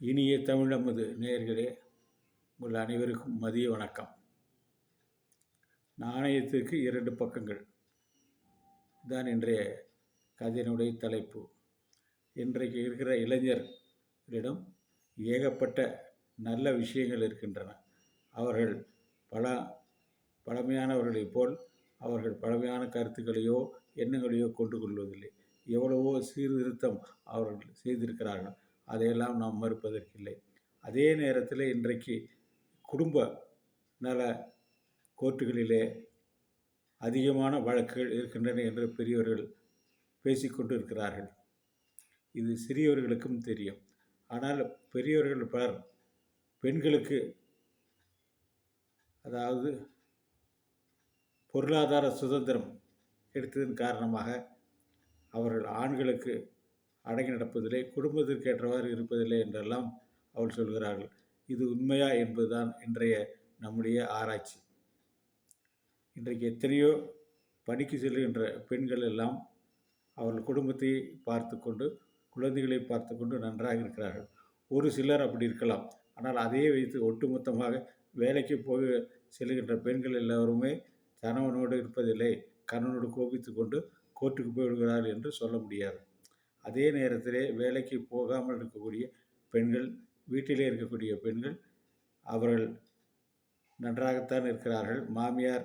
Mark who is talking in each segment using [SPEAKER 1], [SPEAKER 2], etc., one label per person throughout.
[SPEAKER 1] இனிய தமிழமது நேயர்களே, உங்கள் அனைவருக்கும் மதிய வணக்கம். நாணயத்திற்கு இரண்டு பக்கங்கள் தான் இன்றைய கதையினுடைய தலைப்பு. இன்றைக்கு இருக்கிற இளைஞர்களிடம் ஏகப்பட்ட நல்ல விஷயங்கள் இருக்கின்றன. அவர்கள் பழமையானவர்களைப் போல் அவர்கள் பழமையான கருத்துக்களையோ எண்ணங்களையோ கொண்டு கொள்வதில்லை. எவ்வளவோ சீர்திருத்தம் அவர்கள் செய்திருக்கிறார்கள். அதையெல்லாம் நாம் மறுப்பதற்கில்லை. அதே நேரத்தில் இன்றைக்கு குடும்ப நல கோர்ட்டுகளிலே அதிகமான வழக்குகள் இருக்கின்றன என்று பெரியவர்கள் பேசிக்கொண்டு இருக்கிறார்கள். இது சிறியவர்களுக்கும் தெரியும். ஆனால் பெரியவர்கள் பலர் பெண்களுக்கு, அதாவது பொருளாதார சுதந்திரம் எடுத்ததன் காரணமாக அவர்கள் ஆண்களுக்கு அடங்கி நடப்பதில்லை, குடும்பத்திற்கு ஏற்றவாறு இருப்பதில்லை என்றெல்லாம் அவள் சொல்கிறார்கள். இது உண்மையா என்பதுதான் இன்றைய நம்முடைய ஆராய்ச்சி. இன்றைக்கு எத்தனையோ பணிக்கு செல்கின்ற பெண்கள் எல்லாம் அவர்கள் குடும்பத்தை பார்த்து கொண்டு, குழந்தைகளை பார்த்து கொண்டு நன்றாக இருக்கிறார்கள். ஒரு சிலர் அப்படி இருக்கலாம். ஆனால் அதையே வைத்து ஒட்டுமொத்தமாக வேலைக்கு போய் செல்கின்ற பெண்கள் எல்லோருமே கணவனோடு இருப்பதில்லை, கணவனோடு கோபித்து கொண்டு கோர்ட்டுக்கு போய்விடுகிறார்கள் என்று சொல்ல முடியாது. அதே நேரத்திலே வேலைக்கு போகாமல் இருக்கக்கூடிய பெண்கள், வீட்டிலே இருக்கக்கூடிய பெண்கள், அவர்கள் நன்றாகத்தான் இருக்கிறார்கள். மாமியார்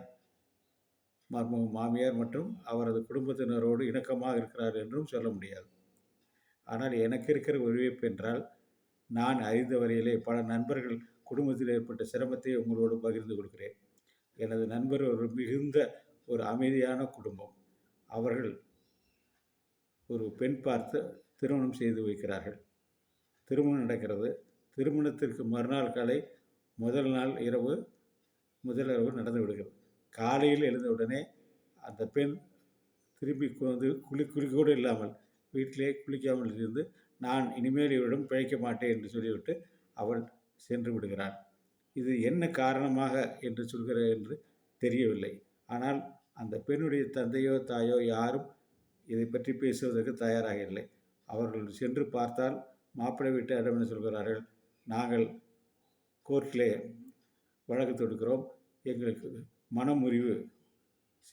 [SPEAKER 1] மற்றும் அவரது குடும்பத்தினரோடு இணக்கமாக இருக்கிறார் என்றும் சொல்ல முடியாது. ஆனால் எனக்கு இருக்கிற ஒரு வியப்பு என்றால், நான் அறிந்த வரையிலே பல நண்பர்கள் குடும்பத்தில் ஏற்பட்ட சிரமத்தை உங்களோடு பகிர்ந்து கொள்கிறேன். எனது நண்பர் ஒரு மிகுந்த ஒரு அமைதியான குடும்பம். அவர்கள் ஒரு பெண் பார்த்து திருமணம் செய்து வைக்கிறார்கள். திருமணம் நடக்கிறது. திருமணத்திற்கு மறுநாள் காலை முதல் இரவு நடந்து விடுகிறது. காலையில் எழுந்தவுடனே அந்த பெண் திரும்பி வந்து குளிக்கூட இல்லாமல் வீட்டிலே குளிக்காமல் இருந்து, நான் இனிமேல் இவரிடம் பிழைக்க மாட்டேன் என்று சொல்லிவிட்டு அவள் சென்று விடுகிறாள். இது என்ன காரணமாக என்று சொல்கிறார் என்று தெரியவில்லை. ஆனால் அந்த பெண்ணுடைய தந்தையோ தாயோ யாரும் இதை பற்றி பேசுவதற்கு தயாராக இல்லை. அவர்கள் சென்று பார்த்தால் மாப்பிள்ளை வீட்டாரிடம் என்ன சொல்கிறார்கள், நாங்கள் கோர்ட்டிலே வழக்கு தொடுக்கிறோம், எங்களுக்கு மனமுறிவு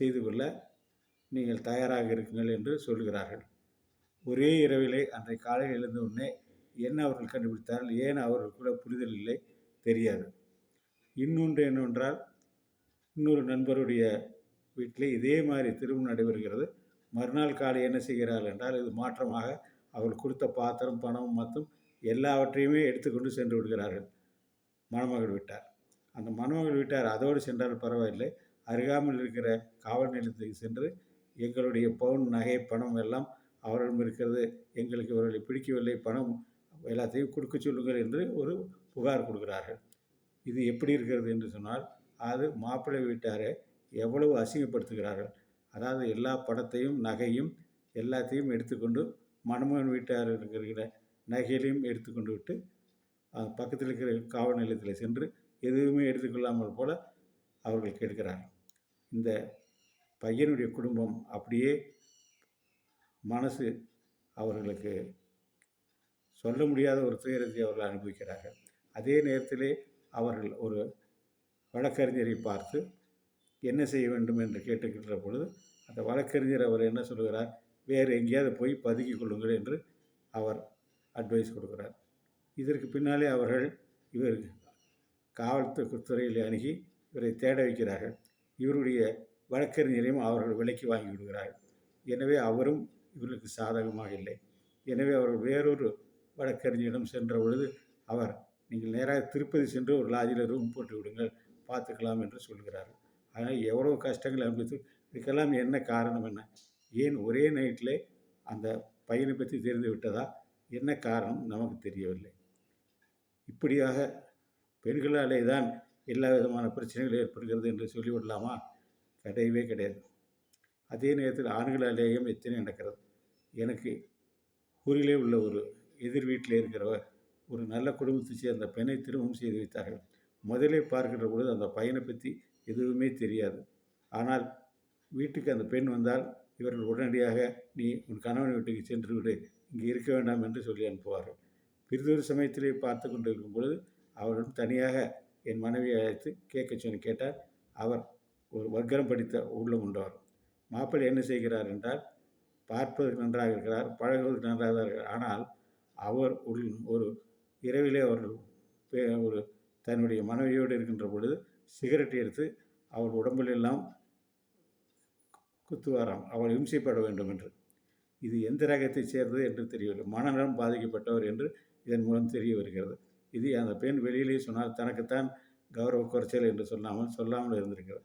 [SPEAKER 1] செய்து கொள்ள நீங்கள் தயாராக இருக்குங்கள் என்று சொல்கிறார்கள். ஒரே இரவிலே அன்றைய காலையில் எழுந்த உடனே என்ன அவர்கள் கண்டுபிடித்தார்கள், ஏன் அவர்கள் கூட புரிதல் இல்லை, தெரியாது. இன்னொன்று என்னவென்றால், இன்னொரு நண்பருடைய வீட்டிலே இதே மாதிரி திருமணம் நடைபெறுகிறது. மறுநாள் காலை என்ன செய்கிறார்கள் என்றால், இது மாற்றமாக அவர்கள் கொடுத்த பாத்திரம், பணம் மற்றும் எல்லாவற்றையுமே எடுத்துக்கொண்டு சென்று விடுகிறார்கள் மணமகள் வீட்டார். அந்த மணமகள் வீட்டார் அதோடு சென்றால் பரவாயில்லை, அருகாமல் இருக்கிற காவல் நிலையத்துக்கு சென்று எங்களுடைய பவுன் நகை பணம் எல்லாம் அவரிடம் இருக்கிறது, எங்களுக்கு இவர்களை பிடிக்கவில்லை, பணம் எல்லாத்தையும் கொடுக்க சொல்லுங்கள் என்று ஒரு புகார் கொடுக்கிறார்கள். இது எப்படி இருக்கிறது என்று சொன்னால், அது மாப்பிள்ளை வீட்டாரை எவ்வளவு அசிங்கப்படுத்துகிறார்கள். அதாவது எல்லா பணத்தையும் நகையும் எல்லாத்தையும் எடுத்துக்கொண்டு மணமகன் வீட்டார் இருக்கிற நகைகளையும் எடுத்துக்கொண்டு விட்டு பக்கத்தில் இருக்கிற காவல் நிலையத்தில் சென்று எதுவுமே எடுத்துக்கொள்ளாமல் போல அவர்கள் கேட்கிறார்கள். இந்த பையனுடைய குடும்பம் அப்படியே மனசு அவர்களுக்கு சொல்ல முடியாத ஒரு துயரத்தை அவர்கள் அனுபவிக்கிறார்கள். அதே நேரத்திலே அவர்கள் ஒரு வழக்கறிஞரை பார்த்து என்ன செய்ய வேண்டும் என்று கேட்டுக்கின்ற பொழுது, அந்த வழக்கறிஞர் அவர் என்ன சொல்கிறார், வேறு எங்கேயாவது போய் பதுக்கி கொள்ளுங்கள் என்று அவர் அட்வைஸ் கொடுக்கிறார். இதற்கு பின்னாலே அவர்கள் இவர் காவல்துறையில் அணுகி இவரை தேட வைக்கிறார்கள். இவருடைய வழக்கறிஞரையும் அவர்கள் விலைக்கு வாங்கி விடுகிறார்கள். எனவே அவரும் இவர்களுக்கு சாதகமாக இல்லை. எனவே அவர்கள் வேறொரு வழக்கறிஞரிடம் சென்ற பொழுது அவர், நீங்கள் நேராக திருப்பதி சென்று ஒரு லாட்ஜில் ரூம் போட்டு விடுங்கள், பார்த்துக்கலாம் என்று சொல்கிறார்கள். ஆனால் எவ்வளோ கஷ்டங்கள் அனுபவித்து, இதுக்கெல்லாம் என்ன காரணம், என்ன ஏன் ஒரே நைட்டில் அந்த பையனை பற்றி தெரிந்து விட்டதா, என்ன காரணம் நமக்கு தெரியவில்லை. இப்படியாக பெண்களாலே தான் எல்லா விதமான பிரச்சனைகள் ஏற்படுகிறது என்று சொல்லிவிடலாமா? கிடையவே கிடையாது. அதே நேரத்தில் ஆண்களாலேயும் எத்தனை நடக்கிறது. எனக்கு ஊரிலே உள்ள ஒரு எதிர் வீட்டில் இருக்கிறவர் ஒரு நல்ல குடும்பத்தை சேர்ந்த பெண்ணை திருமணம் செய்து வைத்தார்கள். முதலே பார்க்கின்ற பொழுது அந்த பையனை பற்றி எதுவுமே தெரியாது. ஆனால் வீட்டுக்கு அந்த பெண் வந்தால் இவர்கள் உடனடியாக, நீ உன் கணவன் வீட்டுக்கு சென்று விடு, இங்கே இருக்க வேண்டாம் என்று சொல்லி அனுப்புவார்கள். பிறிதொரு சமயத்திலே பார்த்து கொண்டு இருக்கும் பொழுது அவரிடம் தனியாக என் மனைவியை அழைத்து கேட்டால் அவர் ஒரு வக்கரம் படித்த உள்ளம் கொண்டவர். மாப்பிள்ளை என்ன செய்கிறார் என்றால், பார்ப்பதற்கு நன்றாக இருக்கிறார், பழகுவதற்கு நன்றாக இருக்கிறார். ஆனால் அவர் ஒரு இரவிலே அவர் ஒரு தன்னுடைய மனைவியோடு இருக்கின்ற பொழுது சிகரெட் எடுத்து அவள் உடம்பில் எல்லாம் குத்துவாராம், அவள் இம்சைப்பட வேண்டும் என்று. இது எந்த ரகத்தைச் சேர்ந்தது என்று தெரியவில்லை. மனநலம் பாதிக்கப்பட்டவர் என்று இதன் மூலம் தெரிய வருகிறது. இது அந்த பெண் வெளியிலே சொன்னால் தனக்குத்தான் கௌரவ குறைச்சல் என்று சொல்லாமல் இருந்திருக்கிறது.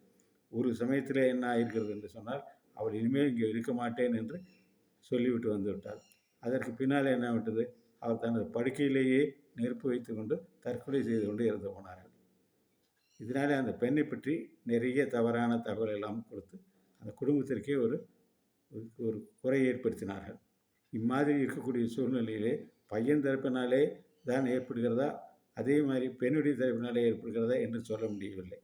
[SPEAKER 1] ஒரு சமயத்தில் என்ன ஆகியிருக்கிறது என்று சொன்னால், அவள் இனிமேல் இங்கே இருக்க மாட்டேன் என்று சொல்லிவிட்டு வந்து விட்டாள். அதற்கு பின்னால் என்ன விட்டது, அவர் தனது படுக்கையிலேயே நெருப்பு வைத்து கொண்டு தற்கொலை செய்து கொண்டு இறந்து போனார்கள். இதனாலே அந்த பெண்ணை பற்றி நிறைய தவறான தகவல் எல்லாம் கொடுத்து அந்த குடும்பத்திற்கே ஒரு ஒரு குறை ஏற்படுத்தினார்கள். இம்மாதிரி இருக்கக்கூடிய சூழ்நிலையிலே பையன் தரப்பினாலே தான் ஏற்படுகிறதா, அதே மாதிரி பெண்ணுடைய தரப்பினாலே ஏற்படுகிறதா என்று சொல்ல முடியவில்லை.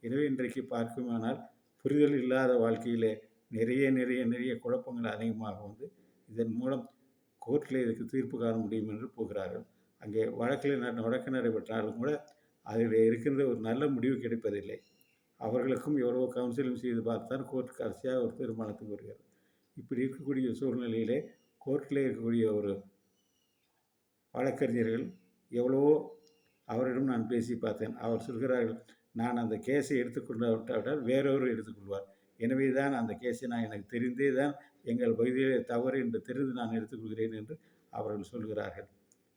[SPEAKER 1] எனவே இன்றைக்கு பார்க்குமானால் புரிதல் இல்லாத வாழ்க்கையிலே நிறைய நிறைய நிறைய குழப்பங்கள் அதிகமாக வந்து இதன் மூலம் கோர்ட்டில் இதுக்கு தீர்ப்பு காண முடியும் என்று போகிறார்கள். அங்கே வழக்கு நடைபெற்றாலும் கூட அதில் இருக்கின்ற ஒரு நல்ல முடிவு கிடைப்பதில்லை. அவர்களுக்கும் எவ்வளவோ கவுன்சிலிங் செய்து பார்த்தான் கோர்ட் கடைசியாக ஒரு தீர்மானத்துக்கு வருகிறது. இப்படி இருக்கக்கூடிய சூழ்நிலையிலே கோர்ட்டில் இருக்கக்கூடிய ஒரு வழக்கறிஞர்கள் எவ்வளவோ அவரிடம் நான் பேசி பார்த்தேன். அவர் சொல்கிறார்கள், நான் அந்த கேஸை எடுத்துக்கொண்டாவிட்டால் வேறொரு எடுத்துக்கொள்வார். எனவே தான் அந்த கேஸை நான் எனக்கு தெரிந்தே தான் எங்கள் பகுதியிலே தவறு என்று தெரிந்து நான் எடுத்துக்கொள்கிறேன் என்று அவர்கள் சொல்கிறார்கள்.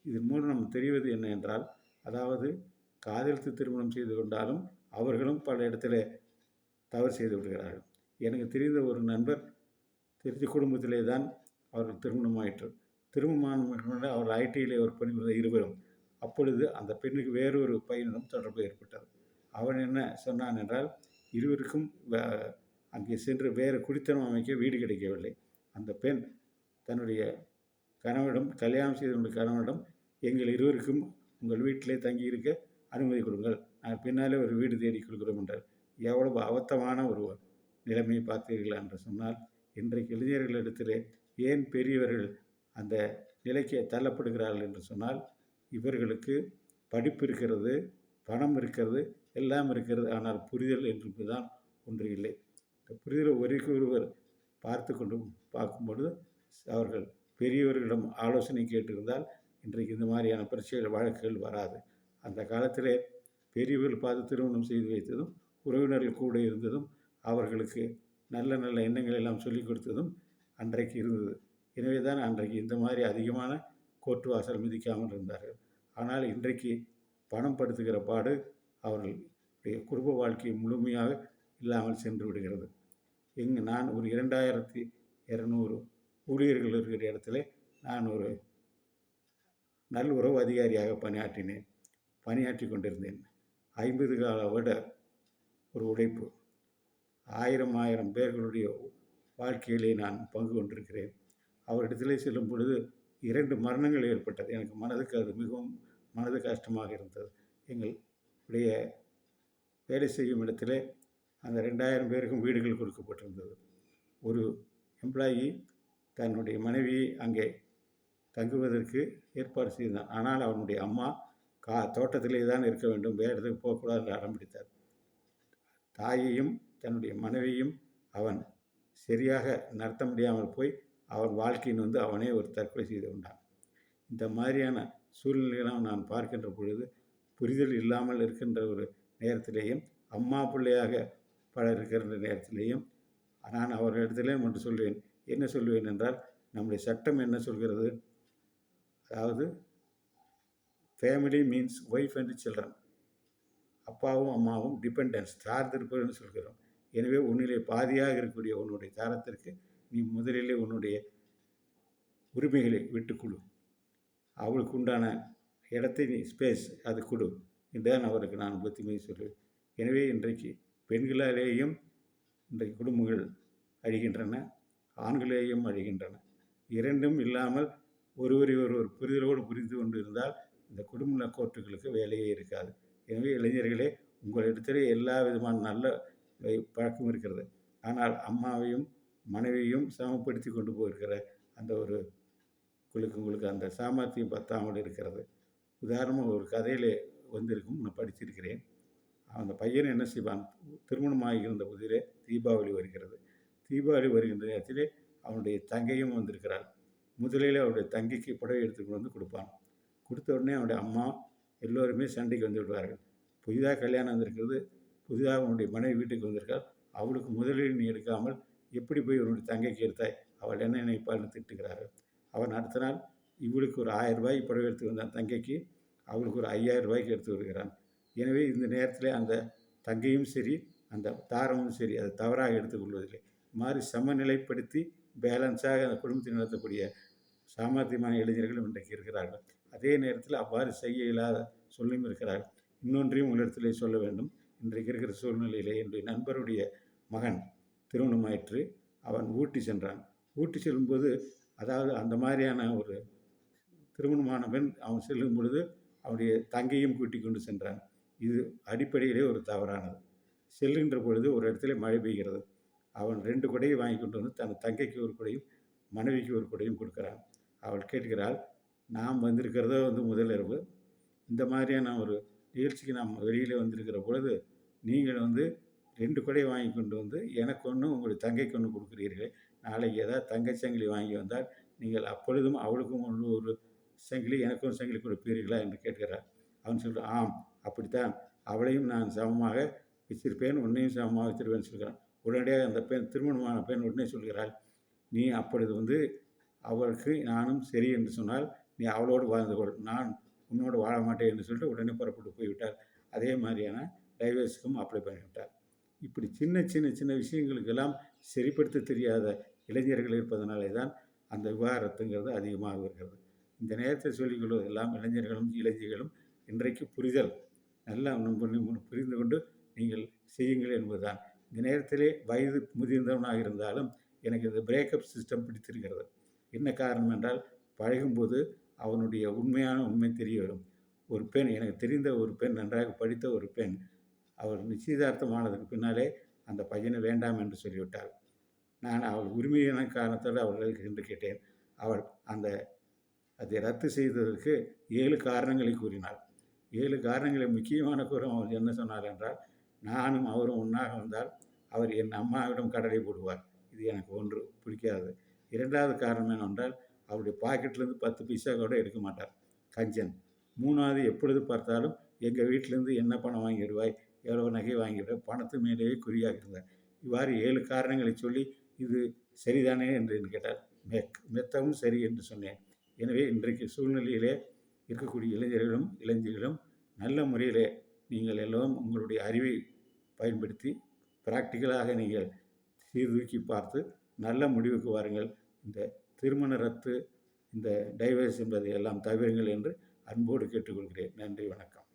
[SPEAKER 1] இதன் மூலம் நம்ம தெரிவது என்ன என்றால், அதாவது காதலித்து திருமணம் செய்து கொண்டாலும் அவர்களும் பல இடத்துல தவறு செய்து விடுகிறார்கள். எனக்கு தெரிந்த ஒரு நண்பர் தெரிஞ்ச குடும்பத்திலே தான் அவர்கள் திருமணமாயிற்று. திருமணமான அவர் ஐடியிலே ஒரு பணிபுரிந்த இருவரும். அப்பொழுது அந்த பெண்ணுக்கு வேறொரு பையனிடம் தொடர்பு ஏற்பட்டது. அவன் என்ன சொன்னான் என்றால், இருவருக்கும் அங்கே சென்று வேறு குடித்தனம் அமைக்க வீடு கிடைக்கவில்லை. அந்த பெண் தன்னுடைய கணவனிடம், கல்யாணம் செய்து கொண்ட கணவனிடம், எங்கள் இருவருக்கும் உங்கள் வீட்டிலே தங்கியிருக்க அனுமதி கொடுங்கள், நான் பின்னாலே ஒரு வீடு தேடி கொடுக்குறோம் என்றார். எவ்வளவு அபத்தமான ஒரு நிலைமையை பார்த்தீர்களா என்று சொன்னால், இன்றைக்கு இளைஞர்களிடத்திலே ஏன் பெரியவர்கள் அந்த நிலைக்கு தள்ளப்படுகிறார்கள் என்று சொன்னால், இவர்களுக்கு படிப்பு இருக்கிறது, பணம் இருக்கிறது, எல்லாம் இருக்கிறது. ஆனால் புரிதல் என்று தான் ஒன்று இல்லை. இந்த புரிதலை ஒருவர் பார்க்கும்பொழுது அவர்கள் பெரியவர்களிடம் ஆலோசனை கேட்டிருந்தால் இன்றைக்கு இந்த மாதிரியான பிரச்சனைகள் வழக்குகள் வராது. அந்த காலத்திலே பெரியவர்கள் பார்த்து திருமணம் செய்து வைத்ததும், உறவினர்கள் கூட இருந்ததும், அவர்களுக்கு நல்ல நல்ல எண்ணங்கள் எல்லாம் சொல்லிக் கொடுத்ததும் அன்றைக்கு இருந்தது. எனவே தான் அன்றைக்கு இந்த மாதிரி அதிகமான கோர்ட்டு வாசல் மிதிக்காமல் இருந்தார்கள். ஆனால் இன்றைக்கு பணம் படுத்துகிற பாடு அவர்களுடைய குடும்ப வாழ்க்கை முழுமையாக இல்லாமல் சென்று விடுகிறது. நான் ஒரு 2200 ஊழியர்கள் இருக்கிற இடத்துல நான் ஒரு நல்லுறவு அதிகாரியாக பணியாற்றி கொண்டிருந்தேன். 50 கால வருட ஒரு உழைப்பு, 1000 பேர்களுடைய வாழ்க்கையிலே நான் பங்கு கொண்டிருக்கிறேன். அவரிடத்திலே செல்லும் பொழுது 2 மரணங்கள் ஏற்பட்டது. எனக்கு மனதுக்கு அது மிகவும் கஷ்டமாக இருந்தது. எங்களுடைய வேலை செய்யும் இடத்திலே அந்த 2000 பேருக்கும் வீடுகள் கொடுக்கப்பட்டிருந்தது. ஒரு எம்ப்ளாயி தன்னுடைய மனைவியை அங்கே தங்குவதற்கு ஏற்பாடு செய்தான். ஆனால் அவனுடைய அம்மா தோட்டத்திலே தான் இருக்க வேண்டும், வேறு இடத்துக்கு போகக்கூடாது என்று அடம் பிடித்தார். தாயையும் தன்னுடைய மனைவியும் அவன் சரியாக நடத்த முடியாமல் போய் அவன் வாழ்க்கையின் அவனே ஒரு தற்கொலை செய்து கொண்டான். இந்த மாதிரியான சூழ்நிலையெல்லாம் நான் பார்க்கின்ற பொழுது, புரிதல் இல்லாமல் இருக்கின்ற ஒரு நேரத்திலேயும், அம்மா பிள்ளையாக பலர் இருக்கின்ற நேரத்திலேயும் நான் அவர்களிடத்திலே ஒன்று சொல்வேன். என்ன சொல்வேன் என்றால், நம்முடைய சட்டம் என்ன சொல்கிறது, அதாவது family means wife and children, அப்பாவும் அம்மாவும் டிபெண்டன்ஸ் சார்ந்திருப்பதுன்னு சொல்கிறோம். எனவே உன்னிலே பாதியாக இருக்கக்கூடிய உன்னுடைய தாரத்திற்கு நீ முதலிலே உன்னுடைய உரிமைகளை விட்டுக்கொடு, அவளுக்கு உண்டான இடத்தை நீ ஸ்பேஸ் அது கொடு என்றுதான் அவருக்கு நான் புத்திமதி சொல்வேன். எனவே இன்றைக்கு பெண்களாலேயும் இன்றைக்கு குடும்பங்கள் அழிகின்றன, ஆண்களேயும் அழிகின்றன. இரண்டும் இல்லாமல் ஒருவரை ஒருவர் புரிதலோடு புரிந்து கொண்டு இருந்தால் இந்த குடும்ப கோர்ட்டுகளுக்கு வேலையே இருக்காது. எனவே இளைஞர்களே, உங்களிடத்திலே எல்லா விதமான நல்ல பழக்கம் இருக்கிறது. ஆனால் அம்மாவையும் மனைவியையும் சமப்படுத்தி கொண்டு போயிருக்கிற அந்த ஒரு உங்களுக்கு அந்த சாமர்த்தியம் பத்தாமல் இருக்கிறது. உதாரணமாக ஒரு கதையிலே வந்திருக்கும், நான் படிச்சிருக்கிறேன். அந்த பையன் என்ன செய்வான், திருமணமாகி இருந்த புதிதிலே தீபாவளி வருகிறது. தீபாவளி வருகின்ற நேரத்திலே அவனுடைய தங்கையும் வந்திருக்கிறாள். முதலில் அவருடைய தங்கைக்கு புடவை எடுத்துக்கொண்டு வந்து கொடுப்பான். கொடுத்த உடனே அவனுடைய அம்மா எல்லோருமே சண்டைக்கு வந்து விடுவார்கள். புதிதாக கல்யாணம் வந்திருக்கிறது, புதிதாக உன்னுடைய மனைவி வீட்டுக்கு வந்திருக்காள், அவளுக்கு முதலில் நீ எடுக்காமல் எப்படி போய் உன்னுடைய தங்கைக்கு எடுத்தாய், அவள் என்ன நினைப்பாள்னு திட்டுகிறார்கள். அவன் அடுத்த நாள் இவளுக்கு ஒரு 1000 ரூபாய்க்கு புடவை எடுத்து வந்தான் தங்கைக்கு, அவளுக்கு ஒரு 5000 ரூபாய்க்கு எடுத்து வருகிறான். எனவே இந்த நேரத்தில் அந்த தங்கையும் சரி அந்த தாரமும் சரி அதை தவறாக எடுத்துக்கொள்வதில்லை. இது மாதிரி சமநிலைப்படுத்தி பேலன்ஸாக அந்த குடும்பத்தை நடத்தக்கூடிய சாமர்த்தியமான இளைஞர்களும் இன்றைக்கு இருக்கிறார்கள். அதே நேரத்தில் அவ்வாறு செய்ய இயலாத சொல்லியும் இருக்கிறார்கள். இன்னொன்றையும் உங்களிடத்திலே சொல்ல வேண்டும். இன்றைக்கு இருக்கிற சூழ்நிலையிலே என்னுடைய நண்பருடைய மகன் திருமணமாயிற்று. அவன் ஊட்டி சென்றான். ஊட்டி செல்லும்போது, அதாவது அந்த மாதிரியான ஒரு திருமணமான பெண் அவன் செல்லும் பொழுது அவனுடைய தங்கையும் கூட்டிக் கொண்டு சென்றான். இது அடிப்படையிலே ஒரு தவறானது. செல்கின்ற பொழுது ஒரு இடத்துல மழை பெய்கிறது. அவன் 2 குடையை வாங்கி கொண்டு வந்து தன் தங்கைக்கு ஒரு குடையும் மனைவிக்கு ஒரு குடையும் கொடுக்கிறான். அவள் கேட்கிறாள், நாம் வந்திருக்கிறதோ முதல் இரவு, இந்த மாதிரியான ஒரு நிகழ்ச்சிக்கு நாம் வெளியில் வந்திருக்கிற பொழுது நீங்கள் 2 குடை வாங்கி கொண்டு வந்து எனக்கு ஒன்று உங்களுடைய தங்கைக்கு ஒன்று கொடுக்குறீர்களே, நாளைக்கு ஏதாவது தங்கை சங்கிலி வாங்கி வந்தால் நீங்கள் அப்பொழுதும் அவளுக்கும் ஒரு சங்கிலி எனக்கும் ஒரு சங்கிலி கொடுப்பீர்களா என்று கேட்கிறார். அவன் சொல்கிறான், ஆம் அப்படித்தான், அவளையும் நான் சமமாக வச்சிருப்பேன், உன்னையும் சமமாக வச்சிருப்பேன்னு சொல்கிறான். உடனடியாக அந்த பெண், திருமணமான பெண் உடனே சொல்கிறாள், நீ அப்பொழுது அவளுக்கு நானும் சரி என்று சொன்னால் நீ அவளோடு வாழ்ந்து கொள், நான் உன்னோடு வாழ மாட்டேன் என்று சொல்லிட்டு உடனே புறப்பட்டு போய்விட்டார். அதே மாதிரியான டைவர்ஸுக்கும் அப்ளை பண்ணிவிட்டார். இப்படி சின்ன சின்ன சின்ன விஷயங்களுக்கெல்லாம் சரிப்படுத்த தெரியாத இளைஞர்கள் இருப்பதனாலே தான் அந்த விவாகரத்துங்கிறது அதிகமாக இருக்கிறது. இந்த நேரத்தில் சொல்லிக்கொள்வதெல்லாம் இளைஞர்களும் இளைஞர்களும் இன்றைக்கு புரிதல் நல்லா புரிந்து கொண்டு நீங்கள் செய்யுங்கள் என்பதுதான். இந்த நேரத்திலே வயது முதிர்ந்தவனாக இருந்தாலும் எனக்கு இந்த பிரேக்கப் சிஸ்டம் பிடித்திருக்கிறது. என்ன காரணம் என்றால், பழகும்போது அவனுடைய உண்மை தெரிய வரும். ஒரு பெண், எனக்கு தெரிந்த ஒரு பெண், நன்றாக படித்த ஒரு பெண், அவள் நிச்சயதார்த்தமானதுக்கு பின்னாலே அந்த பையனை வேண்டாம் என்று சொல்லிவிட்டாள். நான் அவள் உரிமையான காரணத்தோடு அவர்களுக்கு என்று கேட்டேன். அவள் அதை ரத்து செய்ததற்கு 7 காரணங்களை கூறினாள். 7 காரணங்களை முக்கியமான கூறம் அவள் என்ன சொன்னாள் என்றால், நானும் அவரும் ஒன்றாக வந்தால் அவர் என் அம்மாவிடம் கடலை போடுவார், இது எனக்கு ஒன்று பிடிக்காது. 2வது காரணம் என்னவென்றால், அவருடைய பாக்கெட்லேருந்து 10 பைசா கூட எடுக்க மாட்டார், கஞ்சன். 3வது, எப்பொழுது பார்த்தாலும் எங்கள் வீட்டிலேருந்து என்ன பணம் வாங்கிடுவாய், எவ்வளோ நகை வாங்கிடுவாய், பணத்து மேலேயே குறியாக இருந்தார். இவ்வாறு 7 காரணங்களை சொல்லி, இது சரிதானே என்று கேட்டார். மெத்தவும் சரி என்று சொன்னேன். எனவே இன்றைக்கு சூழ்நிலையிலே இருக்கக்கூடிய இளைஞர்களும் நல்ல முறையிலே நீங்கள் எல்லோரும் உங்களுடைய அறிவை பயன்படுத்தி ப்ராக்டிக்கலாக நீங்கள் சீர்தூக்கி பார்த்து நல்ல முடிவுக்கு வாருங்கள். இந்த திருமண ரத்து, இந்த டைவர்ஸ் என்பதை எல்லாம் தவிருங்கள் என்று அன்போடு கேட்டுக்கொள்கிறேன். நன்றி, வணக்கம்.